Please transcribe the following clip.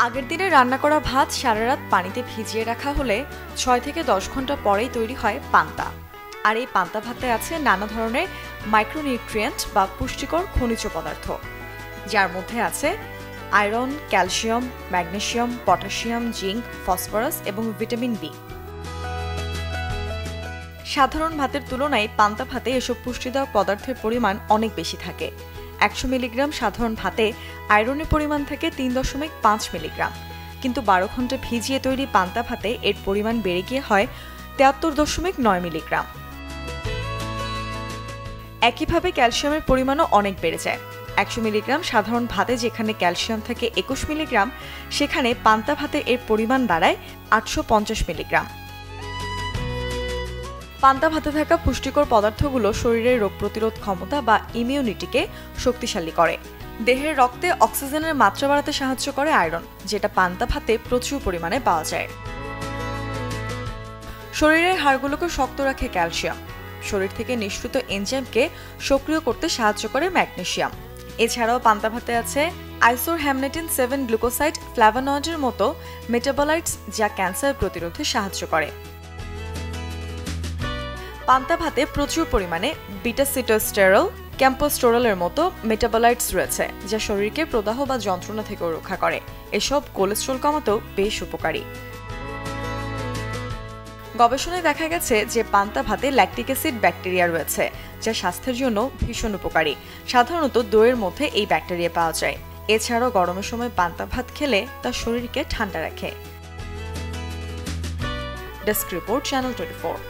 আগের দিনে রান্না করা ভাত সারা রাত পানিতে ভিজিয়ে রাখা হলে 6 থেকে 10 ঘন্টা পরেই তৈরি হয় পান্তা। আর এই পান্তা ভাতে আছে নানা ধরনের মাইক্রোনিউট্রিয়েন্ট বা পুষ্টিকর খনিজ পদার্থ, যার মধ্যে আছে iron, calcium, magnesium, potassium, zinc, phosphorus এবং ভিটামিন বি। সাধারণ ভাতের তুলনায় পান্তা ভাতে এসব পুষ্টিদায়ক পদার্থের পরিমাণ অনেক বেশি থাকে। 100 মিলিগ্রাম সাধারণ ভাতে আয়রনের পরিমাণ থাকে 3.5 মিলিগ্রাম, কিন্তু 12 ঘন্টা ভিজিয়ে তৈরি পান্তা ভাতে এর পরিমাণ বেড়ে গিয়ে হয় 73.9 মিলিগ্রাম। একইভাবে ক্যালসিয়ামের পরিমাণও অনেক বেড়ে যায়। 100 মিলিগ্রাম সাধারণ ভাতে যেখানে ক্যালসিয়াম থাকে 21 মিলিগ্রাম, সেখানে পান্তা ভাতে এর পরিমাণ দাঁড়ায় 850 মিলিগ্রাম। পান্তা ভাতে থাকা পুষ্টিকর পদার্থগুলো শরীরের রোগ প্রতিরোধ ক্ষমতা বা ইমিউনিটিকে শক্তিশালী করে। দেহের রক্তে অক্সিজেনের মাত্রা বাড়াতে সাহায্য করে আয়রন, যেটা পান্তা ভাতে প্রচুর পরিমাণে পাওয়া যায়। শরীরের হাড়গুলোকে শক্ত রাখে ক্যালসিয়াম। শরীর থেকে নিঃসৃত এনজাইমকে সক্রিয় করতে সাহায্য করে ম্যাগনেসিয়াম। এছাড়াও পান্তা ভাতে আছে আইসোহ্যামনেটিন 7 গ্লুকোসাইড ফ্ল্যাভোনয়েডের মতো মেটাবলাইটস, যা ক্যান্সার প্রতিরোধে সাহায্য করে। পান্তা ভাতে প্রচুর পরিমাণে বিটা-সিটোস্টেরল, ক্যাম্পোস্টোরলের মতো মেটাবলাইটস রয়েছে, যা শরীরকে প্রদাহ বা যন্ত্রণা থেকে রক্ষা করে। এসব কোলেস্ট্রল কমাতেও বেশ উপকারী। গবেষণায় দেখা গেছে যে পান্তা ভাতে ল্যাকটিক অ্যাসিড ব্যাকটেরিয়া রয়েছে, যা স্বাস্থ্যের জন্য ভীষণ উপকারী। সাধারণত দইয়ের মধ্যে এই ব্যাকটেরিয়া পাওয়া যায়। এছাড়াও গরমের সময় পান্তা ভাত খেলে তা শরীরকে ঠান্ডা রাখে। Desk report, channel 24।